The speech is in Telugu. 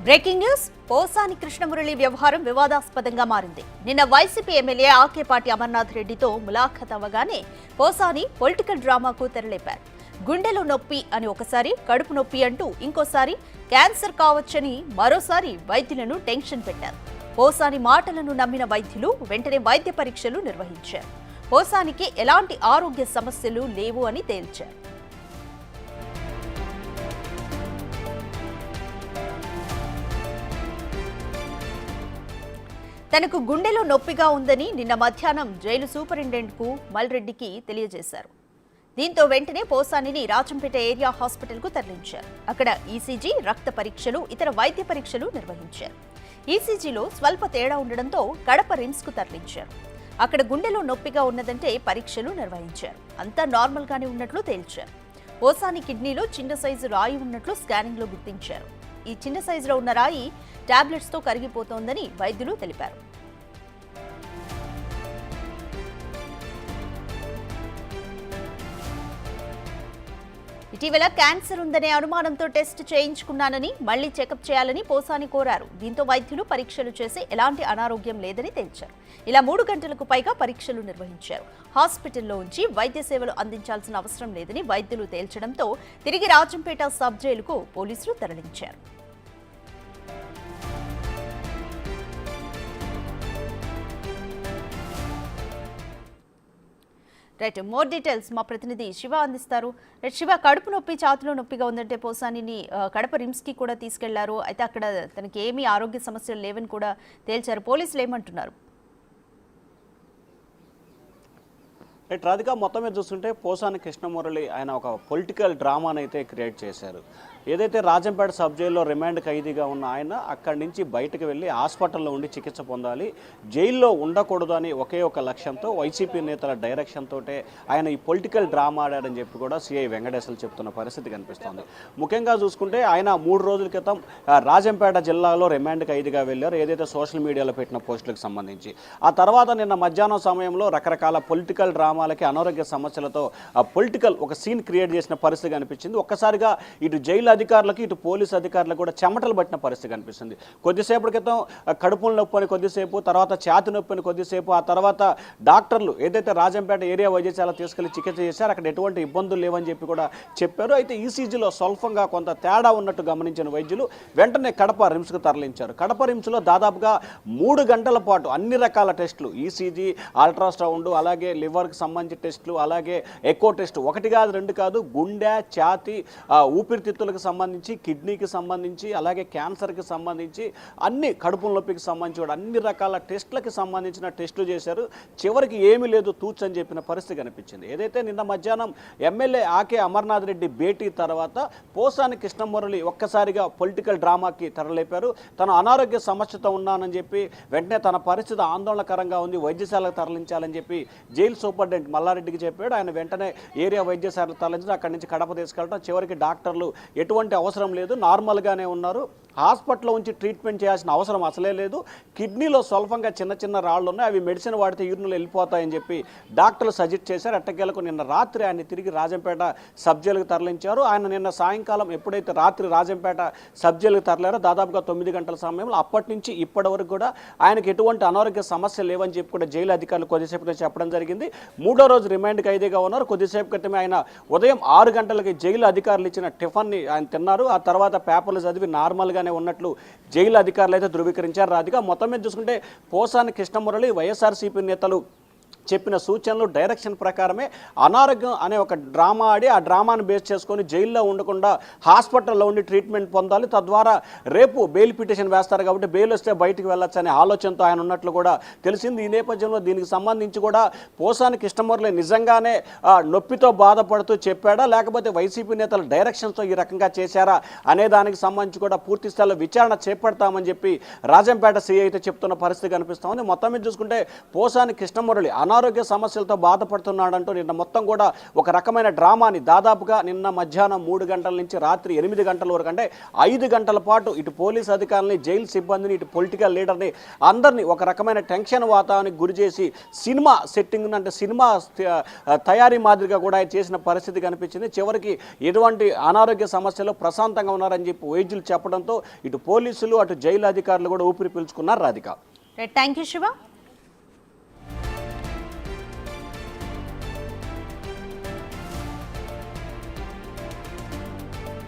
బ్రేకింగ్ న్యూస్ పోసాని కృష్ణమురళి వ్యవహారం వివాదాస్పదంగా మారింది. నిన్న వైసీపీ ఎమ్మెల్యే ఆకేపాటి అమర్నాథ్ రెడ్డితో ములాఖత్ అవ్వగానే పోసాని పొలిటికల్ డ్రామాకు తెరలేపారు. గుండెలో నొప్పి అని ఒకసారి, కడుపు నొప్పి అంటూ ఇంకోసారి క్యాన్సర్ కావచ్చని మరోసారి వైద్యులను టెన్షన్ పెట్టారు. పోసాని మాటలను నమ్మిన వైద్యులు వెంటనే వైద్య పరీక్షలు నిర్వహించారు. పోసానికి ఎలాంటి ఆరోగ్య సమస్యలు లేవు అని తేల్చారు. తనకు గుండెలో నొప్పిగా ఉందని నిన్న మధ్యాహ్నం జైలు సూపరింటెండెంట్కు మల్రెడ్డికి తెలియజేశారు. దీంతో వెంటనే పోసానిని రాజంపేట ఏరియా హాస్పిటల్కు తరలించారు. అక్కడ ఈసీజీ, రక్త పరీక్షలు, ఇతర వైద్య పరీక్షలు నిర్వహించారు. ఈసీజీలో స్వల్ప తేడా ఉండడంతో కడప రిమ్స్కు తరలించారు. అక్కడ గుండెలో నొప్పిగా ఉన్నదంటే పరీక్షలు నిర్వహించారు. అంతా నార్మల్గానే ఉన్నట్లు తేల్చారు. పోసాని కిడ్నీలో చిన్న సైజు రాయి ఉన్నట్లు స్కానింగ్లో గుర్తించారు. ఈ చిన్న సైజులో ఉన్న రాయి టాబ్లెట్స్తో కరిగిపోతోందని వైద్యులు తెలిపారు. ఇటీవల క్యాన్సర్ ఉందనే అనుమానంతో టెస్ట్ చేయించుకున్నానని, మళ్లీ చెకప్ చేయాలని పోసాని కోరారు. దీంతో వైద్యులు పరీక్షలు చేసి ఎలాంటి అనారోగ్యం లేదని తేల్చారు. ఇలా 3 గంటలకు పైగా పరీక్షలు నిర్వహించారు. హాస్పిటల్లో ఉంచి వైద్య సేవలు అందించాల్సిన అవసరం లేదని వైద్యులు తేల్చడంతో తిరిగి రాజంపేట సబ్ జైలుకు పోలీసులు తరలించారు. రైట్, మోర్ డీటెయిల్స్ మా ప్రతినిధి శివ అందిస్తారు. రైట్ శివ, కడుపు నొప్పి, ఛాతిలో నొప్పిగా ఉందంటే పోసానిని కడప రిమ్స్కి కూడా తీసుకెళ్లారు. అయితే అక్కడ తనకి ఏమీ ఆరోగ్య సమస్యలు లేవని కూడా తేల్చారు. పోలీసులు ఏమంటున్నారు? రాధిక, మొత్తం మీద చూస్తుంటే పోసాని కృష్ణమురళి ఆయన ఒక పొలిటికల్ డ్రామాను అయితే క్రియేట్ చేశారు. ఏదైతే రాజంపేట సబ్ జైల్లో రిమాండ్ ఖైదీగా ఉన్న ఆయన అక్కడి నుంచి బయటకు వెళ్ళి హాస్పిటల్లో ఉండి చికిత్స పొందాలి, జైల్లో ఉండకూడదు అని ఒకే ఒక లక్ష్యంతో వైసీపీ నేతల డైరెక్షన్తో ఆయన ఈ పొలిటికల్ డ్రామా ఆడారని చెప్పి కూడా సిఐ వెంకటేశ్వర్లు చెప్తున్న పరిస్థితి కనిపిస్తోంది. ముఖ్యంగా చూసుకుంటే ఆయన 3 రోజుల క్రితం రాజంపేట జిల్లాలో రిమాండ్ ఖైదీగా వెళ్ళారు, ఏదైతే సోషల్ మీడియాలో పెట్టిన పోస్టులకు సంబంధించి. ఆ తర్వాత నిన్న మధ్యాహ్నం సమయంలో రకరకాల పొలిటికల్ డ్రామాలకి, అనారోగ్య సమస్యలతో పొలిటికల్ ఒక సీన్ క్రియేట్ చేసిన పరిస్థితి కనిపించింది. ఒక్కసారిగా ఇటు జైలు అధికారులకు, ఇటు పోలీసు అధికారులకు కూడా చెమటలు పట్టిన పరిస్థితి కనిపిస్తుంది. కొద్దిసేపటి క్రితం కడుపుల నొప్పి అని కొద్దిసేపు, తర్వాత ఛాతి నొప్పి అని కొద్దిసేపు, ఆ తర్వాత డాక్టర్లు ఏదైతే రాజంపేట ఏరియా వైద్యశాల తీసుకెళ్లి చికిత్స చేశారు, అక్కడ ఎటువంటి ఇబ్బందులు లేవని చెప్పి కూడా చెప్పారు. అయితే ఈసీజీలో స్వల్పంగా కొంత తేడా ఉన్నట్టు గమనించిన వైద్యులు వెంటనే కడప రిమ్స్కు తరలించారు. కడప రిమ్స్లో దాదాపుగా 3 గంటల పాటు అన్ని రకాల టెస్టులు, ఈసీజీ, అల్ట్రాసౌండ్, అలాగే లివర్కి సంబంధించిన టెస్టులు, అలాగే ఎకో టెస్ట్, 1 కాదు 2 కాదు, గుండె, ఛాతి, ఊపిరితిత్తులకు సంబంధించి, కిడ్నీకి సంబంధించి, అలాగే క్యాన్సర్కి సంబంధించి, అన్ని కడుపుల నొప్పికి సంబంధించి కూడా అన్ని రకాల టెస్టులకి సంబంధించిన టెస్టులు చేశారు. చివరికి ఏమీ లేదు తూచని చెప్పిన పరిస్థితి కనిపించింది. ఏదైతే నిన్న మధ్యాహ్నం ఎమ్మెల్యే ఆకే అమర్నాథ్ రెడ్డి భేటీ తర్వాత పోసాని కృష్ణమురళి ఒక్కసారిగా పొలిటికల్ డ్రామాకి తెరలేపారు. తను అనారోగ్య సమస్యతో ఉన్నానని చెప్పి వెంటనే తన పరిస్థితి ఆందోళనకరంగా ఉంది, వైద్యశాలకు తరలించాలని చెప్పి జైలు సూపరింటెండెంట్ మల్లారెడ్డికి చెప్పాడు. ఆయన వెంటనే ఏరియా వైద్యశాలకు తరలించి అక్కడి నుంచి కడప తీసుకెళ్ళడం. చివరికి డాక్టర్లు ఎటువంటి అవసరం లేదు, నార్మల్గానే ఉన్నారు, హాస్పిటల్లో ఉంచి ట్రీట్మెంట్ చేయాల్సిన అవసరం అసలే లేదు, కిడ్నీలో స్వల్పంగా చిన్న చిన్న రాళ్ళు ఉన్నాయి, అవి మెడిసిన్ వాడితే యూరిన్లో వెళ్ళిపోతాయని చెప్పి డాక్టర్లు సజెస్ట్ చేశారు. ఎట్టకేలకు నిన్న రాత్రి ఆయన తిరిగి రాజంపేట సబ్ జైలుకు తరలించారు. ఆయన నిన్న సాయంకాలం ఎప్పుడైతే రాత్రి రాజంపేట సబ్ జైలుకు తరలారో దాదాపుగా 9 గంటల సమయంలో అప్పటి నుంచి ఇప్పటి వరకు కూడా ఆయనకు ఎటువంటి అనారోగ్య సమస్య లేవని చెప్పి కూడా జైలు అధికారులు కొద్దిసేపు చెప్పడం జరిగింది. 3వ రోజు రిమాండ్ ఖైదీగా ఉన్నారు. కొద్దిసేపు క్రితమే ఆయన ఉదయం 6 గంటలకి జైలు అధికారులు ఇచ్చిన టిఫిన్ని ఆయన తిన్నారు. ఆ తర్వాత పేపర్లు చదివి నార్మల్గానే ఉన్నట్లు జైలు అధికారులు అయితే ధృవీకరించారు. రాధిక, మొత్తం మీద చూసుకుంటే పోసాని కృష్ణమురళి వైఎస్ఆర్సీపీ నేతలు చెప్పిన సూచనలు, డైరెక్షన్ ప్రకారమే అనారోగ్యం అనే ఒక డ్రామా ఆడి ఆ డ్రామాను బేస్ చేసుకొని జైల్లో ఉండకుండా హాస్పిటల్లో ఉండి ట్రీట్మెంట్ పొందాలి, తద్వారా రేపు బెయిల్ పిటిషన్ వేస్తారు కాబట్టి బెయిల్ వస్తే బయటికి వెళ్ళొచ్చు అనే ఆలోచనతో ఆయన ఉన్నట్లు కూడా తెలిసింది. ఈ నేపథ్యంలో దీనికి సంబంధించి కూడా పోసాని కృష్ణమురళి నిజంగానే నొప్పితో బాధపడుతూ చెప్పాడా, లేకపోతే వైసీపీ నేతల డైరెక్షన్తో ఈ రకంగా చేశారా అనే దానికి సంబంధించి కూడా పూర్తి స్థాయిలో విచారణ చేపడతామని చెప్పి రాజంపేట సిఐ అయితే చెప్తున్న పరిస్థితి కనిపిస్తోంది. మొత్తం మీద చూసుకుంటే పోసాని కృష్ణమురళి అనారోగ్య సమస్యలతో బాధపడుతున్నాడంటూ నిన్న మొత్తం కూడా ఒక రకమైన డ్రామాని దాదాపుగా నిన్న మధ్యాహ్నం 3 గంటల నుంచి రాత్రి 8 గంటల వరకు, అంటే 5 గంటల పాటు ఇటు పోలీస్ అధికారులని, జైలు సిబ్బందిని, ఇటు పొలిటికల్ లీడర్ని అందరినీ ఒక రకమైన టెన్షన్ వాతావరణానికి గురి చేసి సినిమా సెట్టింగ్ అంటే సినిమా తయారీ మాదిరిగా కూడా ఆయన చేసిన పరిస్థితి కనిపించింది. చివరికి ఎటువంటి అనారోగ్య సమస్యలు ప్రశాంతంగా ఉన్నారని చెప్పి వైద్యులు చెప్పడంతో ఇటు పోలీసులు అటు జైలు అధికారులు కూడా ఊపిరి పీల్చుకున్నారు. Radhika, thank you Shiva.